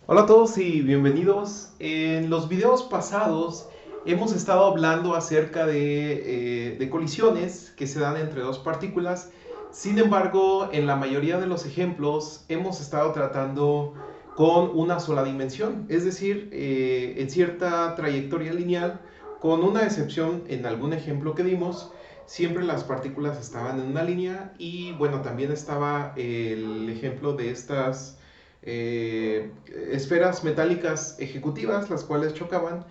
Hola a todos y bienvenidos. En los videos pasados hemos estado hablando acerca de colisiones que se dan entre dos partículas. Sin embargo, en la mayoría de los ejemplos hemos estado tratando con una sola dimensión, es decir, en cierta trayectoria lineal, con una excepción en algún ejemplo que dimos. Siempre las partículas estaban en una línea y bueno, también estaba el ejemplo de estas eh, esferas metálicas ejecutivas, las cuales chocaban.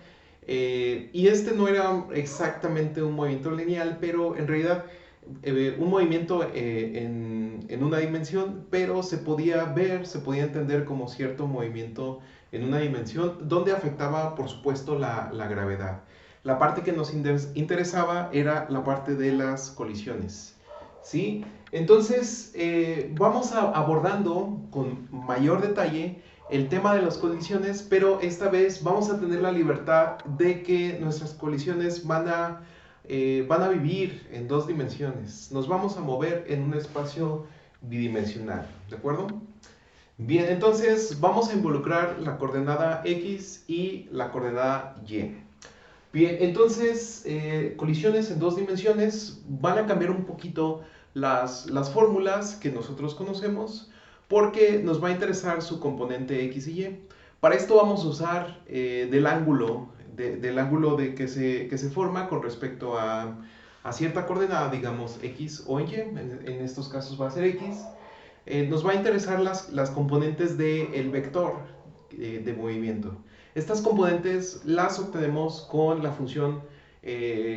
Y este no era exactamente un movimiento lineal, pero en realidad un movimiento en una dimensión, pero se podía ver, se podía entender como cierto movimiento en una dimensión, donde afectaba, por supuesto, la gravedad. La parte que nos interesaba era la parte de las colisiones. ¿Sí? Entonces, vamos abordando con mayor detalle el tema de las colisiones, pero esta vez vamos a tener la libertad de que nuestras colisiones van a vivir en dos dimensiones. Nos vamos a mover en un espacio bidimensional, ¿de acuerdo? Bien, entonces vamos a involucrar la coordenada X y la coordenada Y. Bien, entonces colisiones en dos dimensiones van a cambiar un poquito las fórmulas que nosotros conocemos porque nos va a interesar su componente X y Y. Para esto vamos a usar del ángulo que se forma con respecto a cierta coordenada, digamos X o Y, en estos casos va a ser X. Nos va a interesar las componentes del vector de movimiento. Estas componentes las obtenemos con la función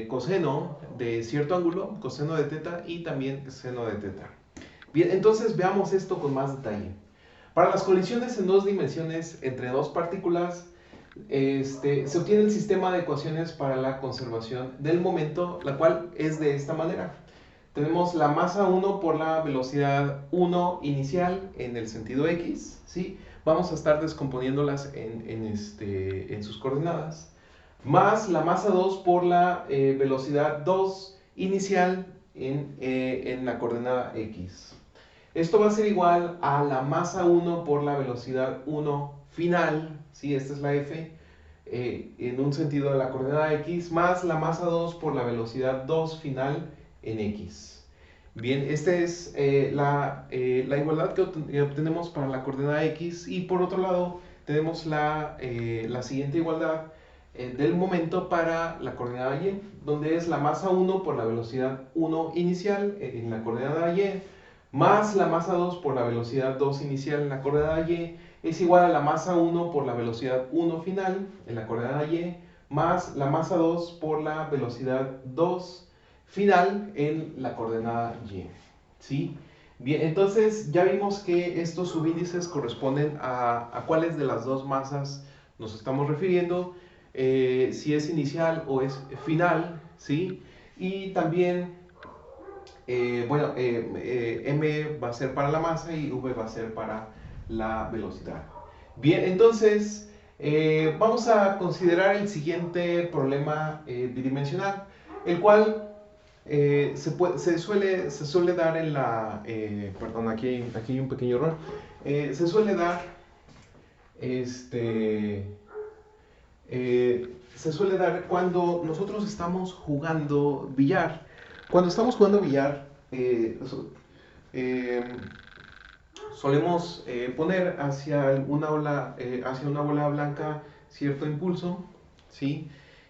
coseno de cierto ángulo, coseno de teta y también seno de teta. Bien, entonces veamos esto con más detalle. Para las colisiones en dos dimensiones entre dos partículas, se obtiene el sistema de ecuaciones para la conservación del momento, la cual es de esta manera. Tenemos la masa 1 por la velocidad 1 inicial en el sentido X, ¿sí? Vamos a estar descomponiéndolas en sus coordenadas, más la masa 2 por la velocidad 2 inicial en la coordenada X. Esto va a ser igual a la masa 1 por la velocidad 1 final, ¿sí? Esta es la F, en un sentido de la coordenada X, más la masa 2 por la velocidad 2 final en X. Bien, esta es la igualdad que obtenemos para la coordenada X y por otro lado tenemos la siguiente igualdad del momento para la coordenada Y, donde es la masa 1 por la velocidad 1 inicial en la coordenada Y, más la masa 2 por la velocidad 2 inicial en la coordenada Y, es igual a la masa 1 por la velocidad 1 final en la coordenada Y, más la masa 2 por la velocidad 2 final en la coordenada Y. ¿Sí? Bien, entonces ya vimos que estos subíndices corresponden a cuáles de las dos masas nos estamos refiriendo, si es inicial o es final, ¿sí? Y también, m va a ser para la masa y v va a ser para la velocidad. Bien, entonces vamos a considerar el siguiente problema bidimensional, el cual se suele dar en perdón, aquí hay un pequeño error. Se suele dar, este, se suele dar cuando nosotros estamos jugando billar. Cuando estamos jugando billar, eh, solemos poner hacia una bola blanca cierto impulso, ¿sí?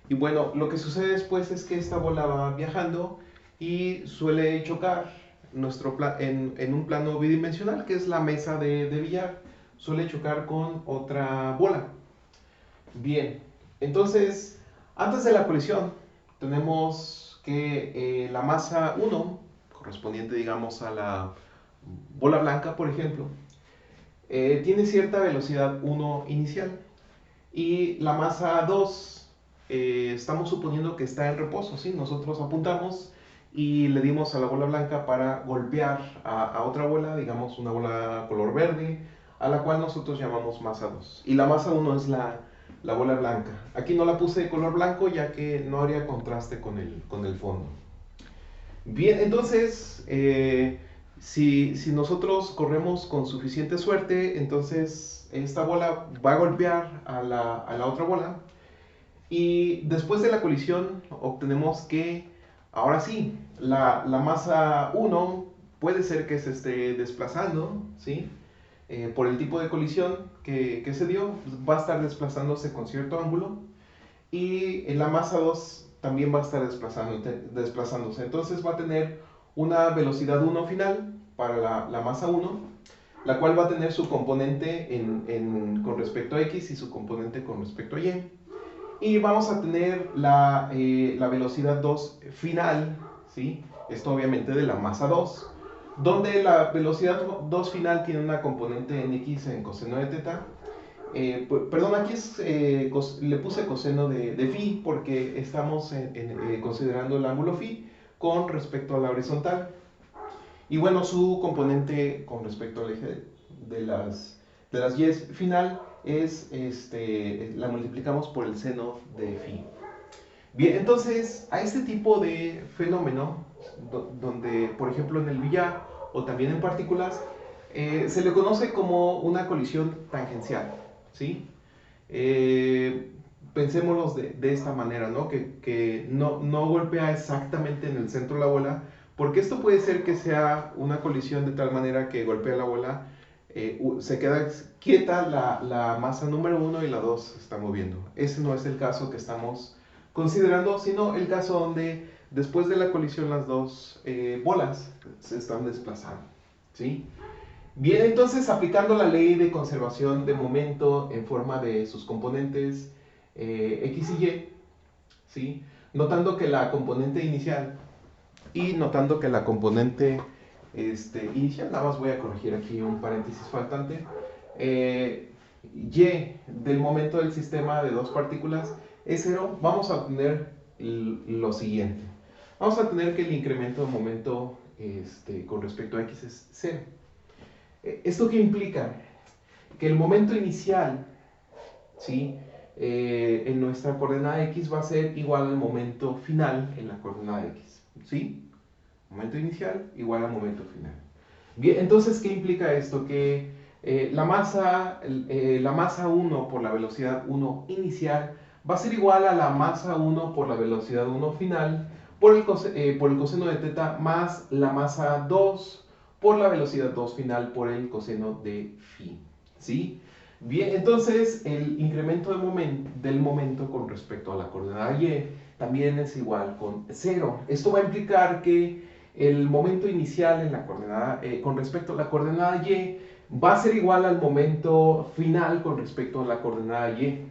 Y bueno, lo que sucede después es que esta bola va viajando y suele chocar en un plano bidimensional, que es la mesa de billar, suele chocar con otra bola. Bien, entonces, antes de la colisión, tenemos que la masa 1, correspondiente, digamos, a la bola blanca, por ejemplo, tiene cierta velocidad 1 inicial. Y la masa 2, estamos suponiendo que está en reposo, ¿sí? Nosotros apuntamos y le dimos a la bola blanca para golpear a otra bola, digamos una bola color verde, a la cual nosotros llamamos masa 2. Y la masa 1 es la bola blanca. Aquí no la puse de color blanco ya que no haría contraste con el fondo. Bien, entonces, si nosotros corremos con suficiente suerte, entonces esta bola va a golpear a la otra bola y después de la colisión obtenemos que, ahora sí, la masa 1 puede ser que se esté desplazando, ¿sí? Por el tipo de colisión que se dio, pues va a estar desplazándose con cierto ángulo y en la masa 2 también va a estar desplazándose. Entonces va a tener una velocidad 1 final para la masa 1, la cual va a tener su componente con respecto a x y su componente con respecto a y. Y vamos a tener la velocidad 2 final, ¿sí? Esto obviamente de la masa 2, donde la velocidad 2 final tiene una componente en x en coseno de teta. Perdón, aquí le puse coseno de phi porque estamos considerando el ángulo phi con respecto a la horizontal. Y bueno, su componente con respecto al eje de las y final es, la multiplicamos por el seno de phi. Bien, entonces a este tipo de fenómeno, donde por ejemplo en el billar o también en partículas, se le conoce como una colisión tangencial, ¿sí? Pensémoslo de esta manera, ¿no? Que no golpea exactamente en el centro de la bola, porque esto puede ser que sea una colisión de tal manera que golpea la bola, se queda quieta la masa número 1 y la 2 se está moviendo. Ese no es el caso que estamos considerando, sino el caso donde después de la colisión las dos bolas se están desplazando, ¿sí? Bien, entonces aplicando la ley de conservación de momento en forma de sus componentes x y y, ¿sí? Notando que la componente inicial y notando que la componente inicial, nada más voy a corregir aquí un paréntesis faltante, y del momento del sistema de dos partículas es cero, vamos a obtener lo siguiente. Vamos a tener que el incremento de momento con respecto a x es cero. ¿Esto qué implica? Que el momento inicial, ¿sí? En nuestra coordenada x va a ser igual al momento final en la coordenada x, ¿sí? Momento inicial igual al momento final. Bien, entonces, ¿qué implica esto? Que la masa 1 por la velocidad 1 inicial va a ser igual a la masa 1 por la velocidad 1 final por el coseno de teta más la masa 2 por la velocidad 2 final por el coseno de phi, ¿sí? Bien, entonces el incremento del momento con respecto a la coordenada y también es igual con 0. Esto va a implicar que el momento inicial en la coordenada, con respecto a la coordenada y va a ser igual al momento final con respecto a la coordenada y.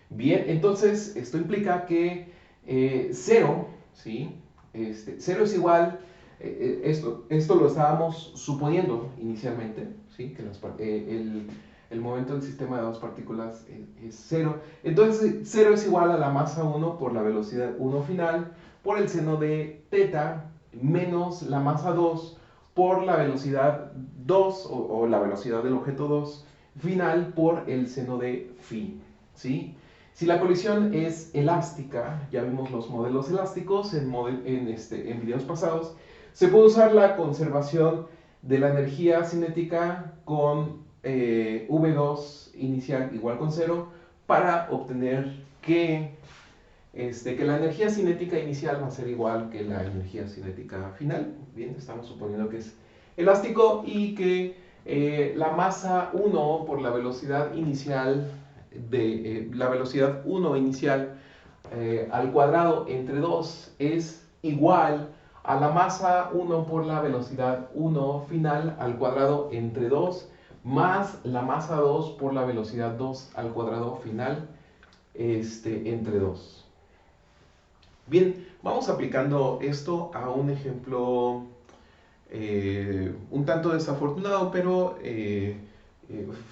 Bien, entonces esto implica que 0, ¿sí? 0 es igual, esto lo estábamos suponiendo inicialmente, ¿sí? Que el momento del sistema de dos partículas es 0. Entonces 0 es igual a la masa 1 por la velocidad 1 final por el seno de teta menos la masa 2 por la velocidad 2 o la velocidad del objeto 2 final por el seno de phi, ¿sí? Si la colisión es elástica, ya vimos los modelos elásticos en videos pasados, se puede usar la conservación de la energía cinética con V2 inicial igual con 0 para obtener que la energía cinética inicial va a ser igual que la energía cinética final. Bien, estamos suponiendo que es elástico y que la masa 1 por la velocidad inicial la velocidad 1 inicial al cuadrado entre 2 es igual a la masa 1 por la velocidad 1 final al cuadrado entre 2 más la masa 2 por la velocidad 2 al cuadrado final entre 2. Bien, vamos aplicando esto a un ejemplo un tanto desafortunado, pero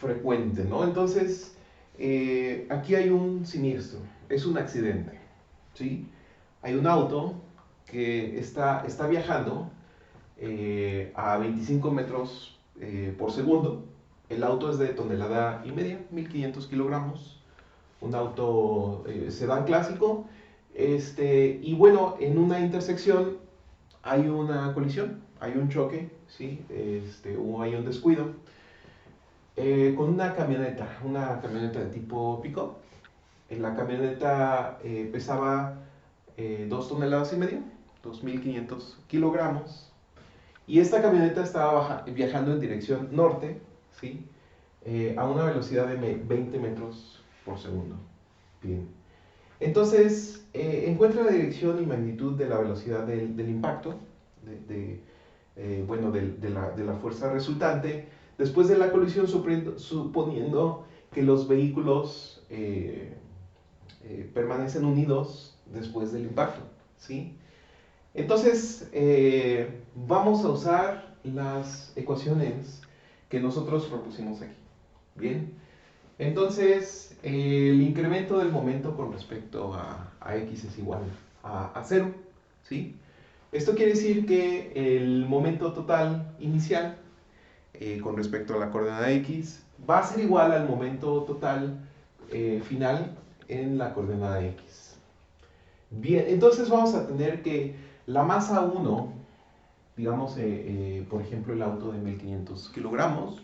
frecuente, ¿no? Entonces, aquí hay un siniestro, es un accidente, ¿sí? Hay un auto que está viajando a 25 metros por segundo. El auto es de tonelada y media, 1500 kilogramos. Un auto sedán clásico. Y bueno, en una intersección hay una colisión, hay un choque, ¿sí? O hay un descuido. Con una camioneta de tipo pick-up. La camioneta pesaba 2 toneladas y media, 2.500 kilogramos. Y esta camioneta estaba viajando en dirección norte, ¿sí? A una velocidad de 20 metros por segundo. Bien. Entonces, encuentra la dirección y magnitud de la velocidad del impacto, de la fuerza resultante, después de la colisión, suponiendo que los vehículos permanecen unidos después del impacto, ¿sí? Entonces, vamos a usar las ecuaciones que nosotros propusimos aquí. Bien, entonces el incremento del momento con respecto a x es igual a 0, ¿sí? Esto quiere decir que el momento total inicial con respecto a la coordenada x va a ser igual al momento total final en la coordenada x. Bien, entonces vamos a tener que la masa 1, digamos, por ejemplo, el auto de 1.500 kilogramos,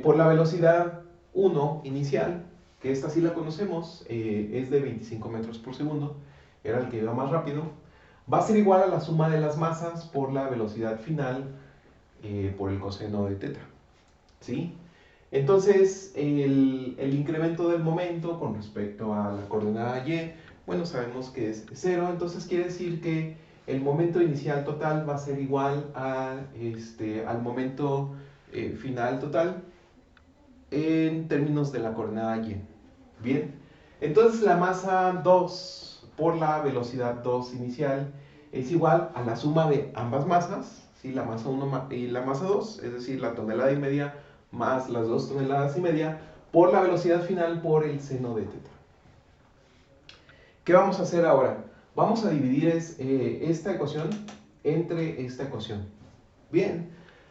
por la velocidad 1 inicial, que esta sí la conocemos, es de 25 metros por segundo, era el que iba más rápido, va a ser igual a la suma de las masas por la velocidad final por el coseno de teta, ¿sí? Entonces, el incremento del momento con respecto a la coordenada y, bueno, sabemos que es 0, entonces quiere decir que el momento inicial total va a ser igual al momento final total en términos de la coordenada y. Bien, entonces la masa 2 por la velocidad 2 inicial es igual a la suma de ambas masas, ¿sí? La masa 1 y la masa 2, es decir, la tonelada y media más las 2 toneladas y media, por la velocidad final por el seno de teta. ¿Qué vamos a hacer ahora? Vamos a dividir esta ecuación entre esta ecuación. Bien,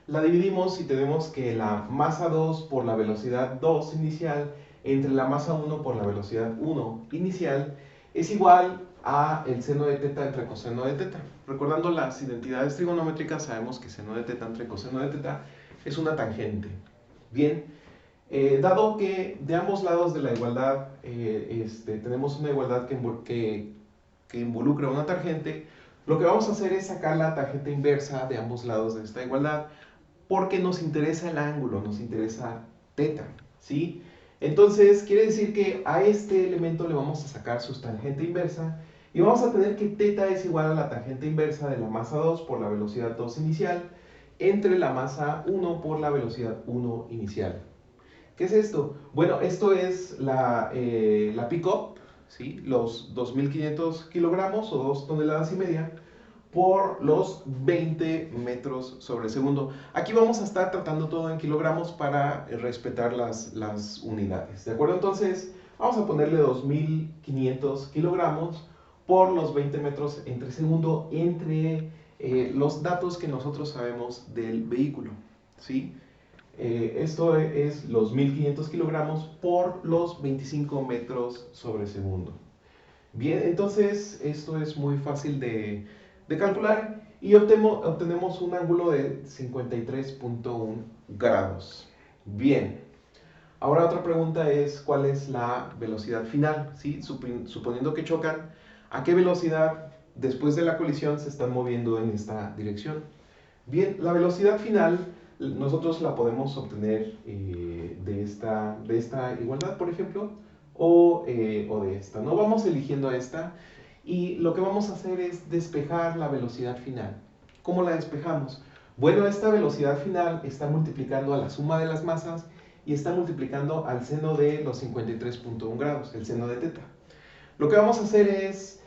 la dividimos y tenemos que la masa 2 por la velocidad 2 inicial entre la masa 1 por la velocidad 1 inicial es igual a el seno de teta entre coseno de teta. Recordando las identidades trigonométricas, sabemos que seno de teta entre coseno de teta es una tangente. Bien, dado que de ambos lados de la igualdad tenemos una igualdad que involucra una tangente, lo que vamos a hacer es sacar la tangente inversa de ambos lados de esta igualdad, porque nos interesa el ángulo, nos interesa teta, ¿sí? Entonces, quiere decir que a este elemento le vamos a sacar su tangente inversa y vamos a tener que teta es igual a la tangente inversa de la masa 2 por la velocidad 2 inicial entre la masa 1 por la velocidad 1 inicial. ¿Qué es esto? Bueno, esto es la pick-up, ¿sí? Los 2.500 kilogramos o 2 toneladas y media por los 20 metros sobre segundo. Aquí vamos a estar tratando todo en kilogramos para respetar las unidades, ¿de acuerdo? Entonces, vamos a ponerle 2.500 kilogramos por los 20 metros entre segundo entre los datos que nosotros sabemos del vehículo, ¿sí? Esto es los 1.500 kilogramos por los 25 metros sobre segundo. Bien, entonces esto es muy fácil de calcular y obtenemos un ángulo de 53.1 grados. Bien, ahora otra pregunta es ¿cuál es la velocidad final? ¿Sí? Suponiendo que chocan, ¿a qué velocidad después de la colisión se están moviendo en esta dirección? Bien, la velocidad final nosotros la podemos obtener de esta igualdad, por ejemplo, o de esta. No vamos eligiendo esta y lo que vamos a hacer es despejar la velocidad final. ¿Cómo la despejamos? Bueno, esta velocidad final está multiplicando a la suma de las masas y está multiplicando al seno de los 53.1 grados, el seno de teta. Lo que vamos a hacer es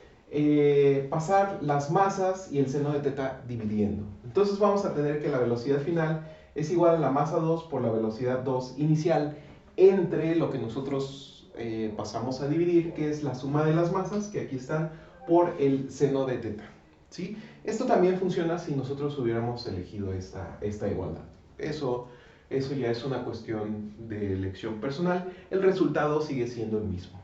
pasar las masas y el seno de teta dividiendo. Entonces vamos a tener que la velocidad final es igual a la masa 2 por la velocidad 2 inicial entre lo que nosotros pasamos a dividir, que es la suma de las masas, que aquí están, por el seno de teta, ¿sí? Esto también funciona si nosotros hubiéramos elegido esta igualdad. Eso ya es una cuestión de elección personal. El resultado sigue siendo el mismo.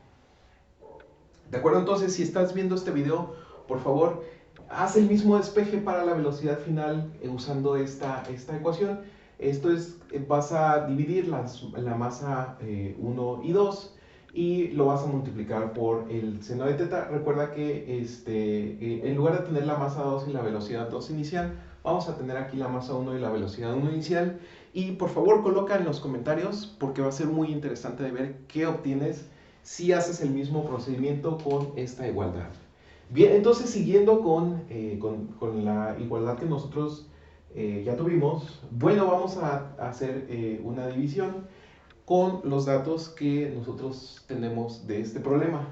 ¿De acuerdo? Entonces, si estás viendo este video, por favor, haz el mismo despeje para la velocidad final usando esta ecuación. Esto es, vas a dividir la masa 1 y 2 y lo vas a multiplicar por el seno de teta. Recuerda que en lugar de tener la masa 2 y la velocidad 2 inicial, vamos a tener aquí la masa 1 y la velocidad 1 inicial. Y por favor coloca en los comentarios porque va a ser muy interesante de ver qué obtienes si haces el mismo procedimiento con esta igualdad. Bien, entonces siguiendo con la igualdad que nosotros ya tuvimos, bueno, vamos a hacer una división con los datos que nosotros tenemos de este problema.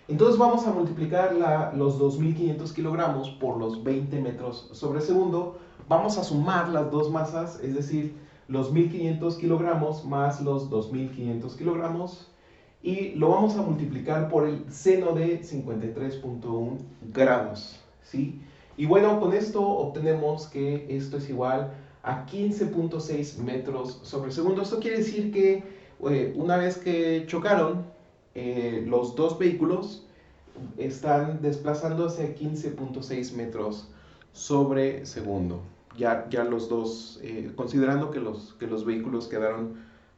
Entonces vamos a multiplicar los 2500 kilogramos por los 20 metros sobre segundo. Vamos a sumar las dos masas, es decir, los 1500 kilogramos más los 2500 kilogramos. Y lo vamos a multiplicar por el seno de 53.1 grados, ¿sí? Y bueno, con esto obtenemos que esto es igual a 15.6 metros sobre segundo. Esto quiere decir que una vez que chocaron, los dos vehículos están desplazándose 15.6 metros sobre segundo. Ya los dos, considerando que los vehículos quedaron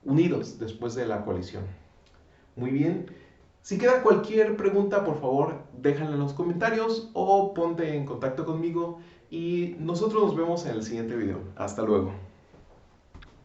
unidos después de la colisión. Muy bien. Si queda cualquier pregunta, por favor, déjala en los comentarios o ponte en contacto conmigo y nosotros nos vemos en el siguiente video. Hasta luego.